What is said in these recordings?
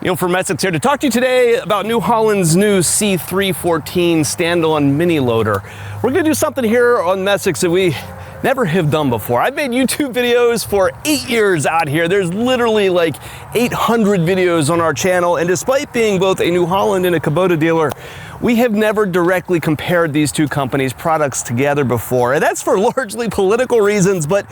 Neil from Essex here to talk to you today about New Holland's new C314 standalone mini loader. We're going to do something here on Essex that we never have done before. I've made YouTube videos for 8 years out here. There's literally like 800 videos on our channel, and despite being both a New Holland and a Kubota dealer, we have never directly compared these two companies' products together before, and that's for largely political reasons. But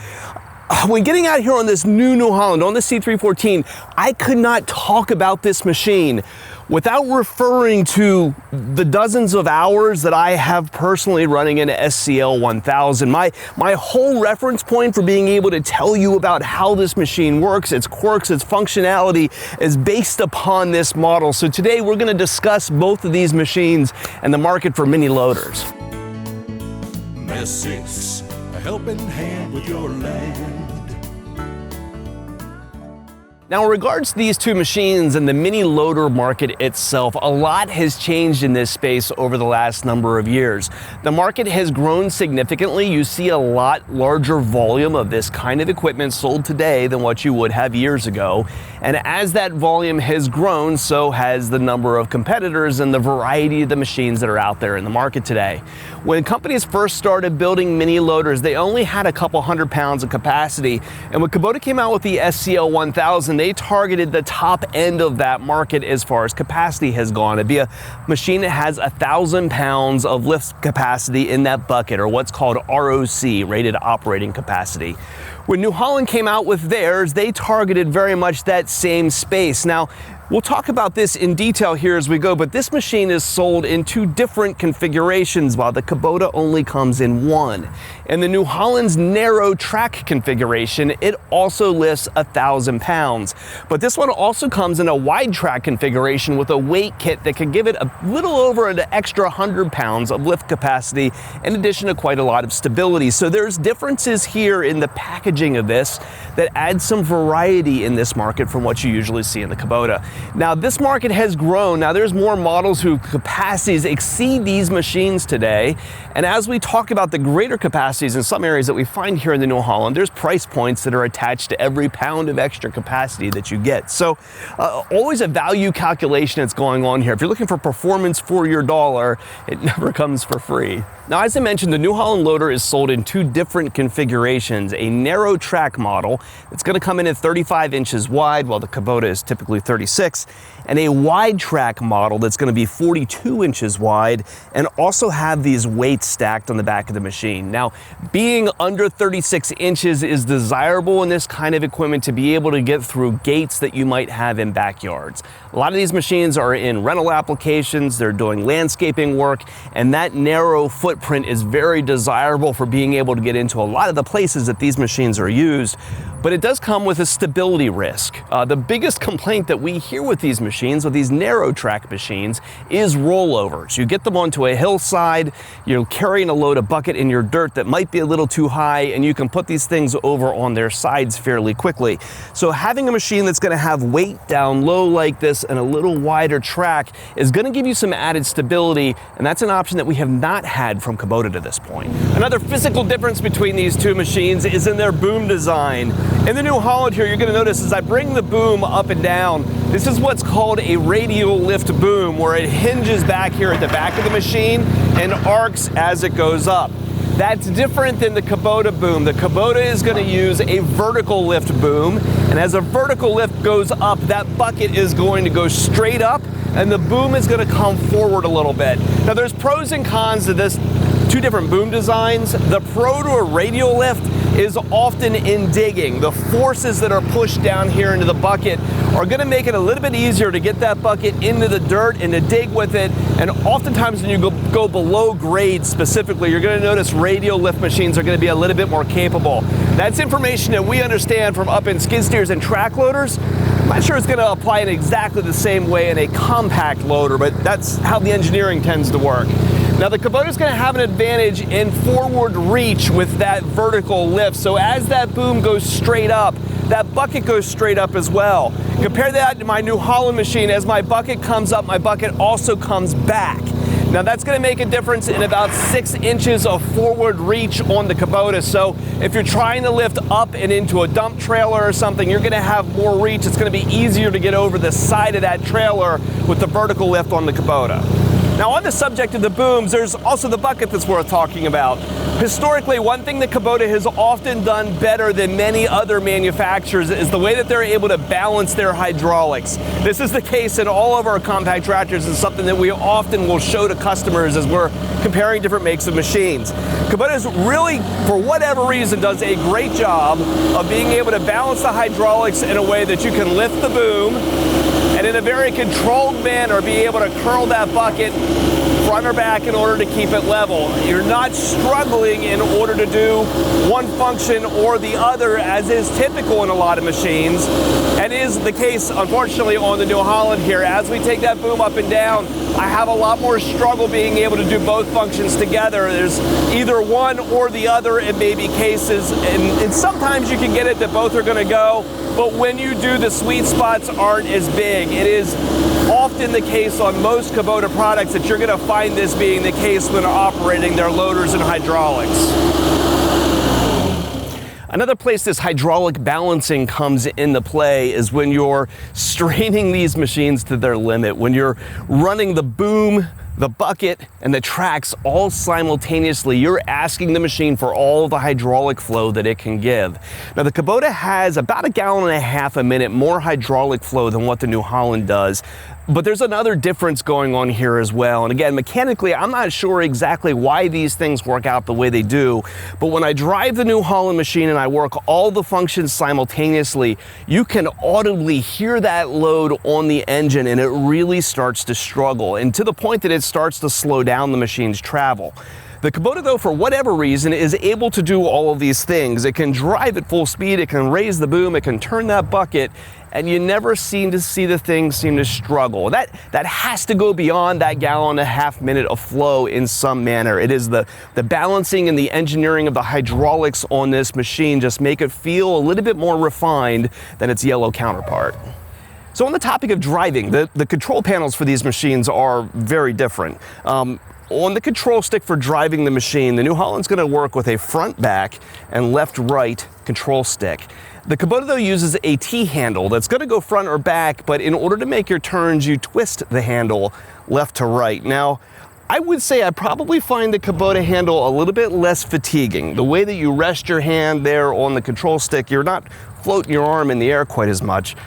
when getting out here on this New Holland, on the C314, I could not talk about this machine without referring to the dozens of hours that I have personally running an SCL1000. My whole reference point for being able to tell you about how this machine works, its quirks, its functionality, is based upon this model. So today we're going to discuss both of these machines and the market for mini loaders. Essex, a helping hand with your land. Now, in regards to these two machines and the mini loader market itself, a lot has changed in this space over the last number of years. The market has grown significantly. You see a lot larger volume of this kind of equipment sold today than what you would have years ago. And as that volume has grown, so has the number of competitors and the variety of the machines that are out there in the market today. When companies first started building mini loaders, they only had a couple 100 pounds of capacity. And when Kubota came out with the SCL1000, they targeted the top end of that market as far as capacity has gone. It'd be a machine that has 1,000 pounds of lift capacity in that bucket, or what's called ROC, rated operating capacity. When New Holland came out with theirs, they targeted very much that same space. Now, we'll talk about this in detail here as we go, but this machine is sold in two different configurations, while the Kubota only comes in one. In the New Holland's narrow track configuration, it also lifts 1,000 pounds. But this one also comes in a wide track configuration with a weight kit that can give it a little over an extra 100 pounds of lift capacity, in addition to quite a lot of stability. So there's differences here in the packaging of this that add some variety in this market from what you usually see in the Kubota. Now, this market has grown. Now, there's more models whose capacities exceed these machines today. And as we talk about the greater capacities in some areas that we find here in the New Holland, there's price points that are attached to every pound of extra capacity that you get. So always a value calculation that's going on here. If you're looking for performance for your dollar, it never comes for free. Now, as I mentioned, the New Holland loader is sold in two different configurations. A narrow track model that's going to come in at 35 inches wide, while the Kubota is typically 36, and a wide track model that's going to be 42 inches wide and also have these weights stacked on the back of the machine. Now, being under 36 inches is desirable in this kind of equipment to be able to get through gates that you might have in backyards. A lot of these machines are in rental applications, they're doing landscaping work, and that narrow footprint is very desirable for being able to get into a lot of the places that these machines are used. But it does come with a stability risk. The biggest complaint that we hear with these machines, with these narrow track machines, is rollovers. You get them onto a hillside, you're carrying a load of bucket in your dirt that might be a little too high, and you can put these things over on their sides fairly quickly. So having a machine that's going to have weight down low like this and a little wider track is going to give you some added stability, and that's an option that we have not had from Kubota to this point. Another physical difference between these two machines is in their boom design. In the New Holland here, you're going to notice as I bring the boom up and down, this is what's called a radial lift boom, where it hinges back here at the back of the machine and arcs as it goes up. That's different than the Kubota boom. The Kubota is going to use a vertical lift boom, and as a vertical lift goes up, that bucket is going to go straight up, and the boom is going to come forward a little bit. Now, there's pros and cons to this, two different boom designs. The pro to a radial lift is often in digging. The forces that are pushed down here into the bucket are going to make it a little bit easier to get that bucket into the dirt and to dig with it. And oftentimes when you go below grade specifically, you're going to notice radial lift machines are going to be a little bit more capable. That's information that we understand from up in skid steers and track loaders. I'm not sure it's going to apply in exactly the same way in a compact loader, but that's how the engineering tends to work. Now, the Kubota is going to have an advantage in forward reach with that vertical lift. So as that boom goes straight up, that bucket goes straight up as well. Compare that to my New Holland machine. As my bucket comes up, my bucket also comes back. Now that's going to make a difference in about 6 inches of forward reach on the Kubota. So if you're trying to lift up and into a dump trailer or something, you're going to have more reach. It's going to be easier to get over the side of that trailer with the vertical lift on the Kubota. Now on the subject of the booms, there's also the bucket that's worth talking about. Historically, one thing that Kubota has often done better than many other manufacturers is the way that they're able to balance their hydraulics. This is the case in all of our compact tractors and something that we often will show to customers as we're comparing different makes of machines. Kubota's really, for whatever reason, does a great job of being able to balance the hydraulics in a way that you can lift the boom and in a very controlled manner be able to curl that bucket front or back in order to keep it level. You're not struggling in order to do one function or the other, as is typical in a lot of machines, and is the case, unfortunately, on the New Holland here. As we take that boom up and down, I have a lot more struggle being able to do both functions together. There's either one or the other in maybe cases, and sometimes you can get it that both are going to go, but when you do, the sweet spots aren't as big. It is often the case on most Kubota products that you're going to find this being the case when operating their loaders and hydraulics. Another place this hydraulic balancing comes into play is when you're straining these machines to their limit, when you're running the boom, the bucket, and the tracks all simultaneously. You're asking the machine for all the hydraulic flow that it can give. Now the Kubota has about 1.5 gallons a minute more hydraulic flow than what the New Holland does. But there's another difference going on here as well. And again, mechanically, I'm not sure exactly why these things work out the way they do. But when I drive the New Holland machine and I work all the functions simultaneously, you can audibly hear that load on the engine, and it really starts to struggle, and to the point that it starts to slow down the machine's travel. The Kubota, though, for whatever reason, is able to do all of these things. It can drive at full speed, it can raise the boom, it can turn that bucket, and you never seem to see the thing seem to struggle. That has to go beyond that 1.5 minute of flow in some manner. It is the balancing and the engineering of the hydraulics on this machine just make it feel a little bit more refined than its yellow counterpart. So on the topic of driving, the control panels for these machines are very different. On the control stick for driving the machine, the New Holland's going to work with a front, back, and left-right control stick. The Kubota, though, uses a T-handle that's going to go front or back, but in order to make your turns, you twist the handle left to right. Now, I would say I probably find the Kubota handle a little bit less fatiguing. The way that you rest your hand there on the control stick, you're not floating your arm in the air quite as much.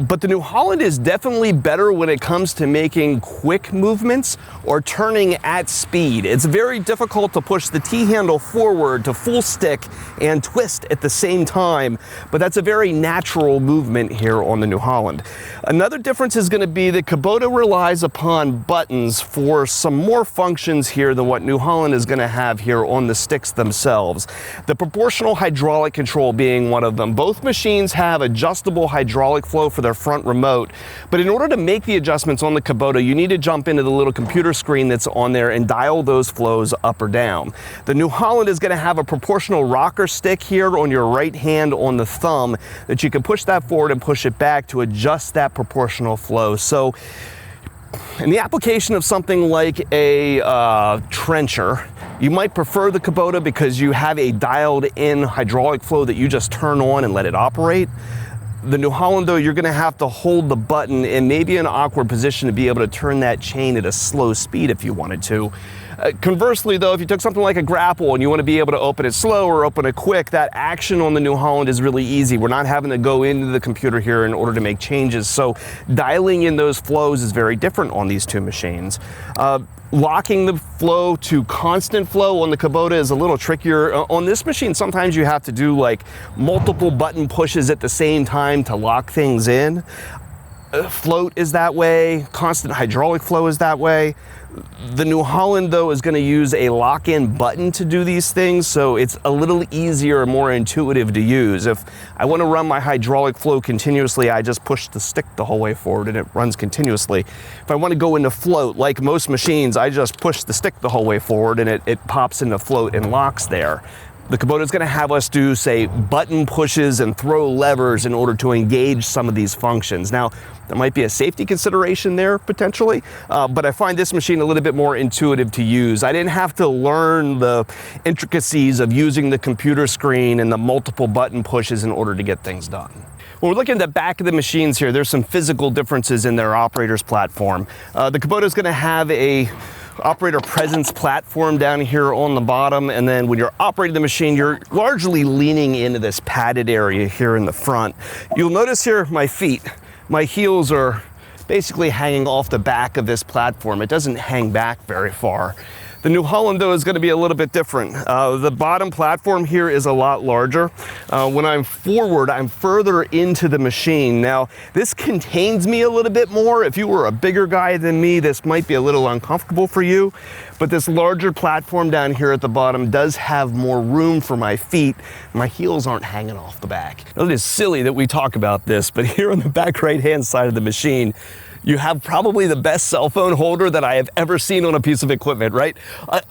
But the New Holland is definitely better when it comes to making quick movements or turning at speed. It's very difficult to push the T-handle forward to full stick and twist at the same time, but that's a very natural movement here on the New Holland. Another difference is going to be that Kubota relies upon buttons for some more functions here than what New Holland is going to have here on the sticks themselves. The proportional hydraulic control being one of them. Both machines have adjustable hydraulic flow for their front remote, but in order to make the adjustments on the Kubota, you need to jump into the little computer screen that's on there and dial those flows up or down. The New Holland is going to have a proportional rocker stick here on your right hand on the thumb that you can push that forward and push it back to adjust that proportional flow. So in the application of something like a trencher, you might prefer the Kubota because you have a dialed in hydraulic flow that you just turn on and let it operate. The New Holland, though, you're going to have to hold the button in maybe an awkward position to be able to turn that chain at a slow speed if you wanted to. Conversely, though, if you took something like a grapple and you want to be able to open it slow or open it quick, that action on the New Holland is really easy. We're not having to go into the computer here in order to make changes. So dialing in those flows is very different on these two machines. Locking the flow to constant flow on the Kubota is a little trickier. On this machine, sometimes you have to do like multiple button pushes at the same time to lock things in. Float is that way, constant hydraulic flow is that way. The New Holland, though, is going to use a lock-in button to do these things, so it's a little easier and more intuitive to use. If I want to run my hydraulic flow continuously, I just push the stick the whole way forward and it runs continuously. If I want to go into float, like most machines, I just push the stick the whole way forward and it pops into float and locks there. The Kubota is going to have us do, say, button pushes and throw levers in order to engage some of these functions. Now, there might be a safety consideration there potentially, but I find this machine a little bit more intuitive to use. I didn't have to learn the intricacies of using the computer screen and the multiple button pushes in order to get things done. When we're looking at the back of the machines here, there's some physical differences in their operator's platform. The Kubota is going to have a operator presence platform down here on the bottom, and then when you're operating the machine, you're largely leaning into this padded area here in the front. You'll notice here my feet, my heels are basically hanging off the back of this platform. It doesn't hang back very far. The New Holland, though, is going to be a little bit different. The bottom platform here is a lot larger. When I'm forward, I'm further into the machine. Now, this contains me a little bit more. If you were a bigger guy than me, this might be a little uncomfortable for you. But this larger platform down here at the bottom does have more room for my feet. My heels aren't hanging off the back. Now, it is silly that we talk about this, but here on the back right-hand side of the machine, you have probably the best cell phone holder that I have ever seen on a piece of equipment, right?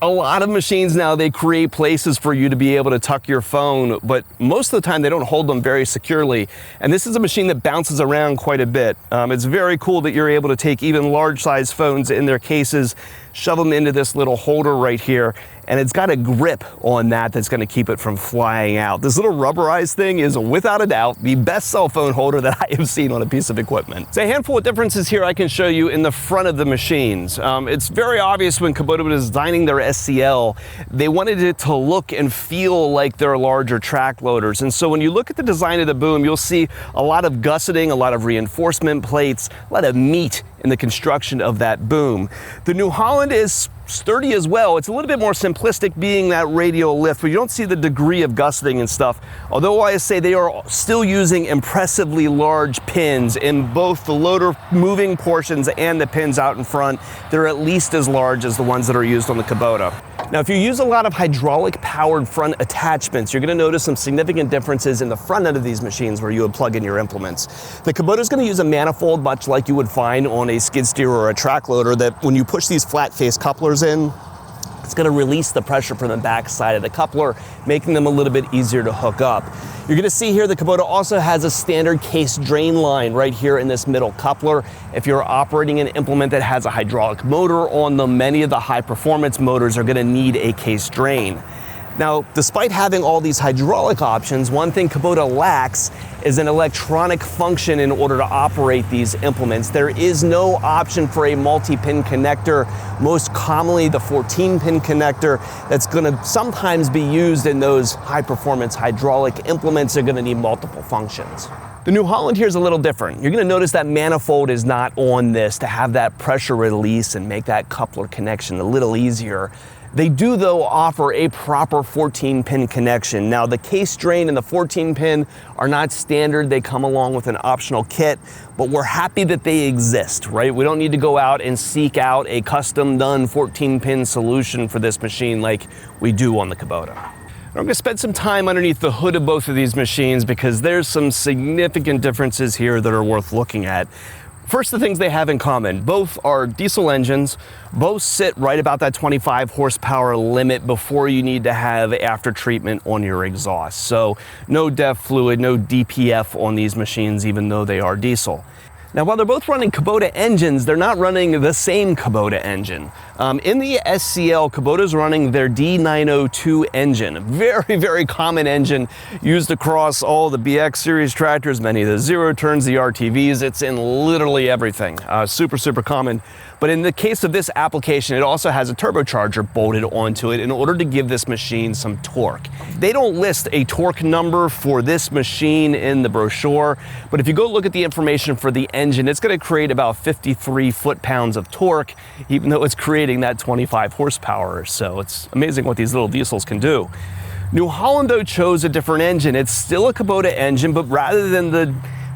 A lot of machines now, they create places for you to be able to tuck your phone, but most of the time they don't hold them very securely. And this is a machine that bounces around quite a bit. It's very cool that you're able to take even large size phones in their cases, shove them into this little holder right here, and it's got a grip on that that's going to keep it from flying out. This little rubberized thing is without a doubt the best cell phone holder that I have seen on a piece of equipment. So a handful of differences here I can show you in the front of the machines. It's very obvious when Kubota was designing their SCL, they wanted it to look and feel like their larger track loaders. And so when you look at the design of the boom, you'll see a lot of gusseting, a lot of reinforcement plates, a lot of meat in the construction of that boom. The New Holland is sturdy as well. It's a little bit more simplistic being that radial lift, but you don't see the degree of gusseting and stuff. Although I say they are still using impressively large pins in both the loader moving portions and the pins out in front. They're at least as large as the ones that are used on the Kubota. Now, if you use a lot of hydraulic powered front attachments, you're going to notice some significant differences in the front end of these machines where you would plug in your implements. The Kubota is going to use a manifold much like you would find on a skid steer or a track loader, that when you push these flat face couplers in, it's going to release the pressure from the back side of the coupler, making them a little bit easier to hook up. You're going to see here the Kubota also has a standard case drain line right here in this middle coupler. If you're operating an implement that has a hydraulic motor on them, many of the high performance motors are going to need a case drain. Now, despite having all these hydraulic options, one thing Kubota lacks is an electronic function in order to operate these implements. There is no option for a multi-pin connector, most commonly the 14-pin connector that's going to sometimes be used in those high-performance hydraulic implements. They're going to need multiple functions. The New Holland here is a little different. You're going to notice that manifold is not on this to have that pressure release and make that coupler connection a little easier. They do, though, offer a proper 14-pin connection. Now, the case drain and the 14-pin are not standard. They come along with an optional kit, but we're happy that they exist, right? We don't need to go out and seek out a custom-done 14-pin solution for this machine like we do on the Kubota. I'm going to spend some time underneath the hood of both of these machines because there's some significant differences here that are worth looking at. First, the things they have in common. Both are diesel engines. Both sit right about that 25 horsepower limit before you need to have after treatment on your exhaust. So no DEF fluid, no DPF on these machines, even though they are diesel. Now, while they're both running Kubota engines, they're not running the same Kubota engine. In the SCL, Kubota's running their D902 engine, a very, very common engine used across all the BX series tractors, many of the zero turns, the RTVs. It's in literally everything. Super, super common. But in the case of this application, it also has a turbocharger bolted onto it in order to give this machine some torque. They don't list a torque number for this machine in the brochure, but if you go look at the information for the engine, it's going to create about 53 foot-pounds of torque, even though it's creating that 25 horsepower or so. It's amazing what these little diesels can do. New Holland, though, chose a different engine. It's still a Kubota engine, but rather than the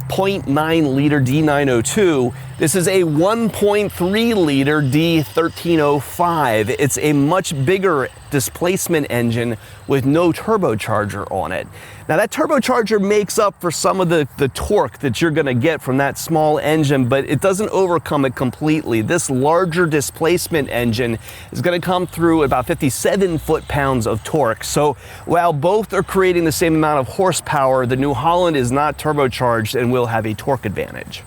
0.9 liter D902, This is a 1.3 liter D1305. It's a much bigger displacement engine with no turbocharger on it. Now that turbocharger makes up for some of the torque that you're gonna get from that small engine, but it doesn't overcome it completely. This larger displacement engine is gonna come through about 57 foot-pounds of torque. So while both are creating the same amount of horsepower, the New Holland is not turbocharged and will have a torque advantage.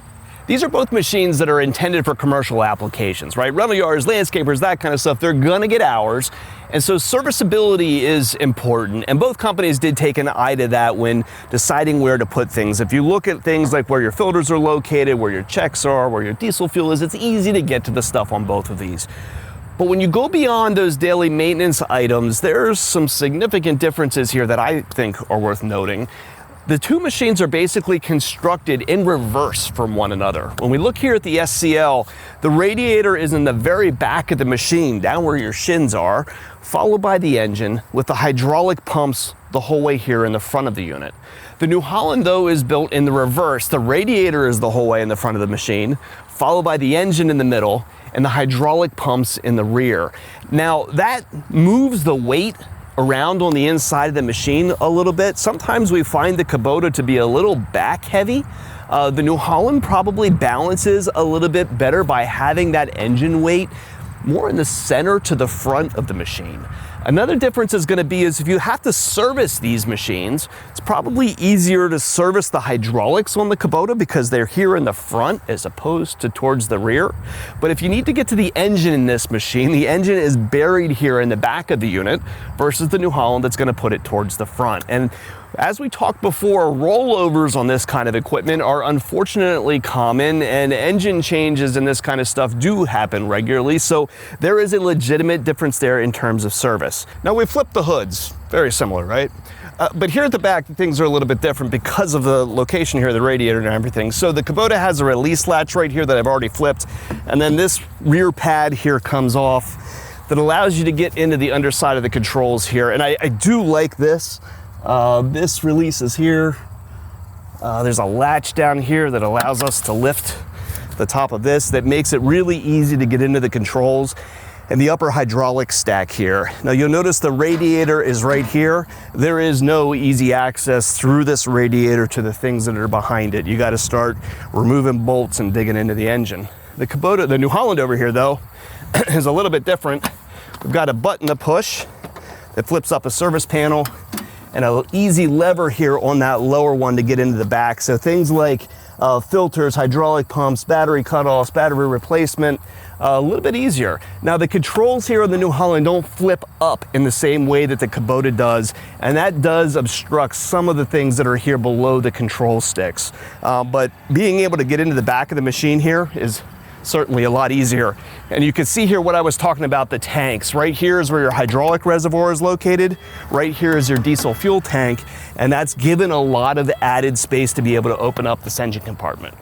These are both machines that are intended for commercial applications, right? Rental yards, landscapers, that kind of stuff, they're gonna get hours. And so serviceability is important. And both companies did take an eye to that when deciding where to put things. If you look at things like where your filters are located, where your checks are, where your diesel fuel is, it's easy to get to the stuff on both of these. But when you go beyond those daily maintenance items, there's some significant differences here that I think are worth noting. The two machines are basically constructed in reverse from one another. When we look here at the SCL, the radiator is in the very back of the machine, down where your shins are, followed by the engine with the hydraulic pumps the whole way here in the front of the unit. The New Holland, though, is built in the reverse. The radiator is the whole way in the front of the machine, followed by the engine in the middle, and the hydraulic pumps in the rear. Now, that moves the weight around on the inside of the machine a little bit. Sometimes we find the Kubota to be a little back heavy. The New Holland probably balances a little bit better by having that engine weight more in the center to the front of the machine. Another difference is going to be if you have to service these machines, it's probably easier to service the hydraulics on the Kubota because they're here in the front as opposed to towards the rear. But if you need to get to the engine in this machine, the engine is buried here in the back of the unit versus the New Holland that's going to put it towards the front. And as we talked before, rollovers on this kind of equipment are unfortunately common, and engine changes and this kind of stuff do happen regularly, so there is a legitimate difference there in terms of service. Now we flipped the hoods, very similar, right? But here at the back, things are a little bit different because of the location here, the radiator and everything. So the Kubota has a release latch right here that I've already flipped, and then this rear pad here comes off that allows you to get into the underside of the controls here, and I do like this. This release is here. There's a latch down here that allows us to lift the top of this that makes it really easy to get into the controls and the upper hydraulic stack here. Now you'll notice the radiator is right here. There is no easy access through this radiator to the things that are behind it. You got to start removing bolts and digging into the engine. The Kubota, the New Holland over here though, is a little bit different. We've got a button to push that flips up a service panel, and an easy lever here on that lower one to get into the back. So things like filters, hydraulic pumps, battery cutoffs, battery replacement, a little bit easier. Now the controls here on the New Holland don't flip up in the same way that the Kubota does, and that does obstruct some of the things that are here below the control sticks. But being able to get into the back of the machine here is certainly a lot easier. And you can see here what I was talking about, the tanks. Right here is where your hydraulic reservoir is located. Right here is your diesel fuel tank, and that's given a lot of added space to be able to open up this engine compartment.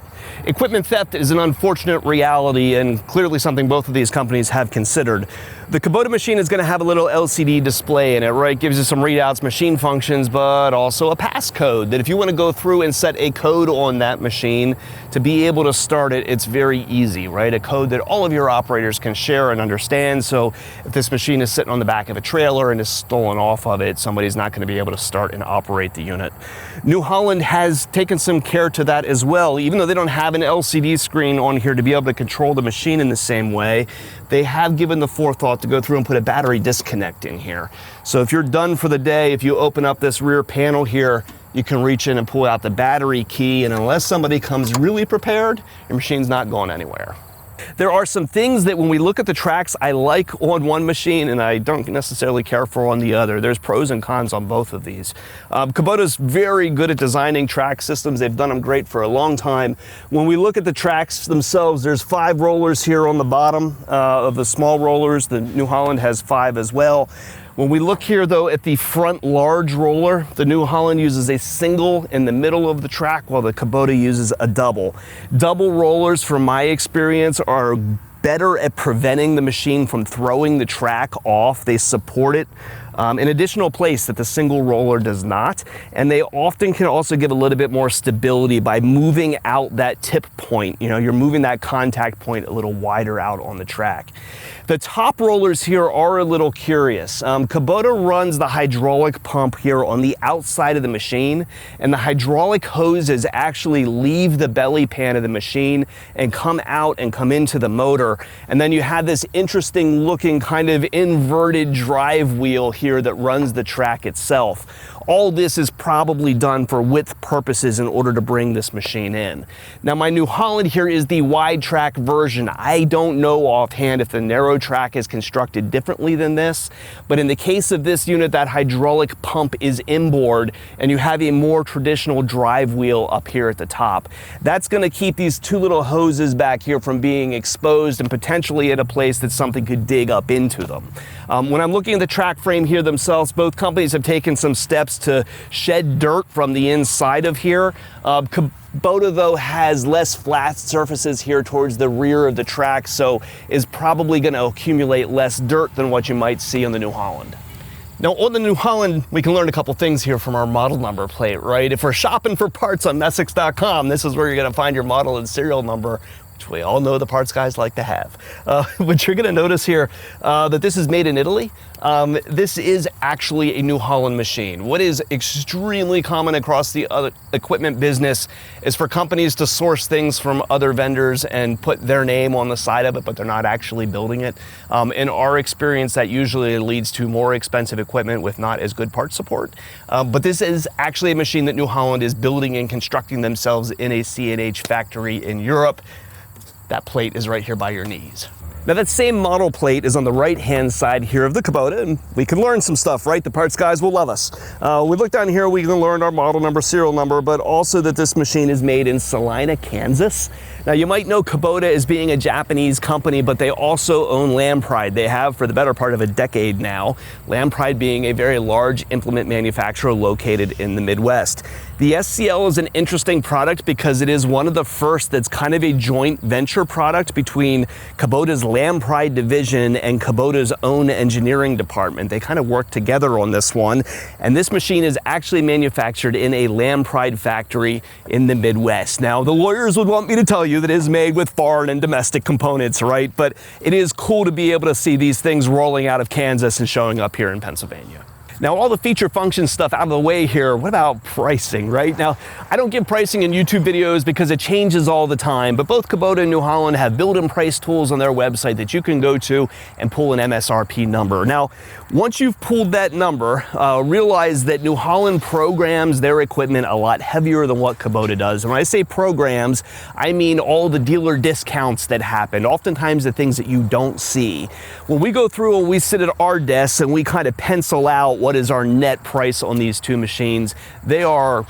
Equipment theft is an unfortunate reality and clearly something both of these companies have considered. The Kubota machine is going to have a little LCD display in it, right? Gives you some readouts, machine functions, but also a passcode that if you want to go through and set a code on that machine to be able to start it, it's very easy, right? A code that all of your operators can share and understand. So if this machine is sitting on the back of a trailer and is stolen off of it, somebody's not going to be able to start and operate the unit. New Holland has taken some care to that as well. Even though they don't have an LCD screen on here to be able to control the machine in the same way, they have given the forethought to go through and put a battery disconnect in here. So if you're done for the day, if you open up this rear panel here, you can reach in and pull out the battery key, and unless somebody comes really prepared, your machine's not going anywhere. There are some things that when we look at the tracks, I like on one machine and I don't necessarily care for on the other. There's pros and cons on both of these. Kubota's very good at designing track systems. They've done them great for a long time. When we look at the tracks themselves, there's 5 rollers here on the bottom of the small rollers. The New Holland has 5 as well. When we look here though at the front large roller, the New Holland uses a single in the middle of the track while the Kubota uses a double. Double rollers, from my experience, are better at preventing the machine from throwing the track off. They support it an additional place that the single roller does not. And they often can also give a little bit more stability by moving out that tip point. You know, you're moving that contact point a little wider out on the track. The top rollers here are a little curious. Kubota runs the hydraulic pump here on the outside of the machine, and the hydraulic hoses actually leave the belly pan of the machine and come out and come into the motor. And then you have this interesting looking kind of inverted drive wheel here that runs the track itself. All this is probably done for width purposes in order to bring this machine in. Now my New Holland here is the wide track version. I don't know offhand if the narrow track is constructed differently than this, but in the case of this unit, that hydraulic pump is inboard and you have a more traditional drive wheel up here at the top. That's gonna keep these two little hoses back here from being exposed and potentially at a place that something could dig up into them. When I'm looking at the track frame here themselves, both companies have taken some steps to shed dirt from the inside of here. Kubota though has less flat surfaces here towards the rear of the track, so is probably going to accumulate less dirt than what you might see on the New Holland. Now on the New Holland, we can learn a couple things here from our model number plate, right? If we're shopping for parts on Messiks.com, this is where you're going to find your model and serial number, which we all know the parts guys like to have. But you're going to notice here that this is made in Italy. This is actually a New Holland machine. What is extremely common across the other equipment business is for companies to source things from other vendors and put their name on the side of it, but they're not actually building it. In our experience, that usually leads to more expensive equipment with not as good part support. But this is actually a machine that New Holland is building and constructing themselves in a C&H factory in Europe. That plate is right here by your knees. Now that same model plate is on the right-hand side here of the Kubota, and we can learn some stuff, right? The parts guys will love us. We look down here, we can learn our model number, serial number, but also that this machine is made in Salina, Kansas. Now you might know Kubota as being a Japanese company, but they also own Lampride. They have for the better part of a decade now. Lampride being a very large implement manufacturer located in the Midwest. The SCL is an interesting product because it is one of the first that's kind of a joint venture product between Kubota's Lampride division and Kubota's own engineering department. They kind of work together on this one, and this machine is actually manufactured in a Lampride factory in the Midwest. Now the lawyers would want me to tell you that it is made with foreign and domestic components, right? But it is cool to be able to see these things rolling out of Kansas and showing up here in Pennsylvania. Now, all the feature function stuff out of the way here, what about pricing, right? Now, I don't give pricing in YouTube videos because it changes all the time, but both Kubota and New Holland have build-in price tools on their website that you can go to and pull an MSRP number. Now, once you've pulled that number, realize that New Holland programs their equipment a lot heavier than what Kubota does. And when I say programs, I mean all the dealer discounts that happen, oftentimes the things that you don't see. When we go through and we sit at our desks and we kind of pencil out what is our net price on these two machines, they are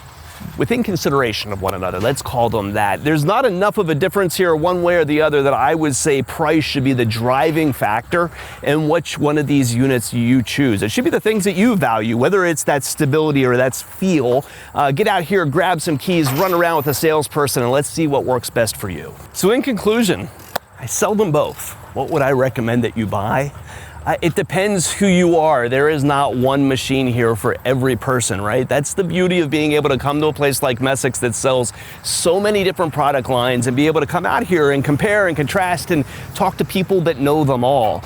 within consideration of one another. Let's call them that. There's not enough of a difference here one way or the other that I would say price should be the driving factor in which one of these units you choose. It should be the things that you value, whether it's that stability or that's feel. Get out here, grab some keys, run around with a salesperson, and let's see what works best for you. So in conclusion, I sell them both. What would I recommend that you buy? It depends who you are. There is not one machine here for every person, right? That's the beauty of being able to come to a place like Messiks that sells so many different product lines and be able to come out here and compare and contrast and talk to people that know them all.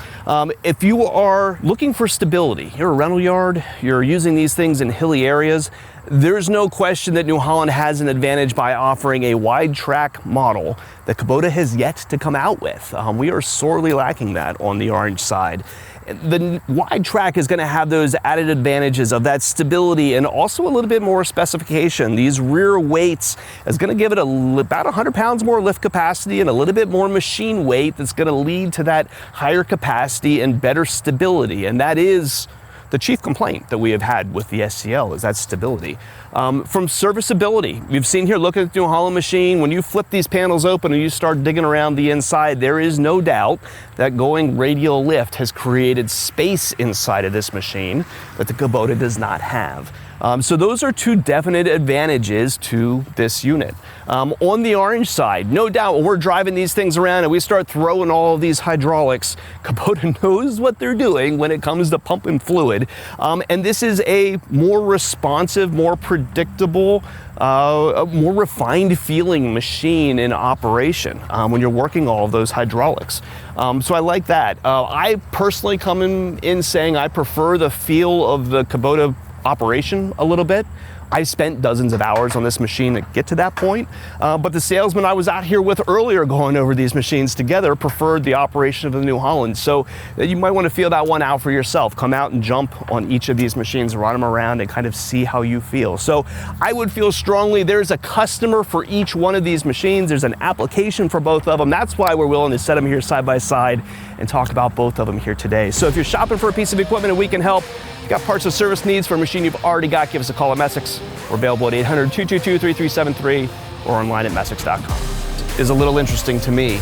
If you are looking for stability, you're a rental yard, you're using these things in hilly areas, there's no question that New Holland has an advantage by offering a wide track model that Kubota has yet to come out with. We are sorely lacking that on the orange side. The wide track is going to have those added advantages of that stability and also a little bit more specification. These rear weights is going to give it about 100 pounds more lift capacity and a little bit more machine weight that's going to lead to that higher capacity and better stability. And that is the chief complaint that we have had with the SCL, is that stability. From serviceability, you've seen here, look at the New Holland machine, when you flip these panels open and you start digging around the inside, there is no doubt that going radial lift has created space inside of this machine that the Kubota does not have. So those are two definite advantages to this unit. On the orange side, no doubt when we're driving these things around and we start throwing all of these hydraulics, Kubota knows what they're doing when it comes to pumping fluid. And this is a more responsive, more predictable, a more refined feeling machine in operation when you're working all of those hydraulics. So I like that. I personally come in saying I prefer the feel of the Kubota operation a little bit. I spent dozens of hours on this machine to get to that point, but the salesman I was out here with earlier going over these machines together preferred the operation of the New Holland. So you might want to feel that one out for yourself. Come out and jump on each of these machines, run them around and kind of see how you feel. So I would feel strongly there's a customer for each one of these machines. There's an application for both of them. That's why we're willing to set them here side by side and talk about both of them here today. So if you're shopping for a piece of equipment and we can help, got parts or service needs for a machine you've already got, give us a call at Messick's. We're available at 800-222-3373 or online at Messicks.com. Is a little interesting to me.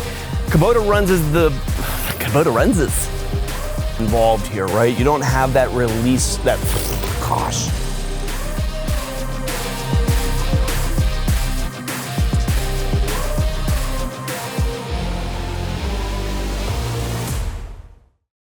Kubota runs involved here, right? You don't have that release, that, gosh,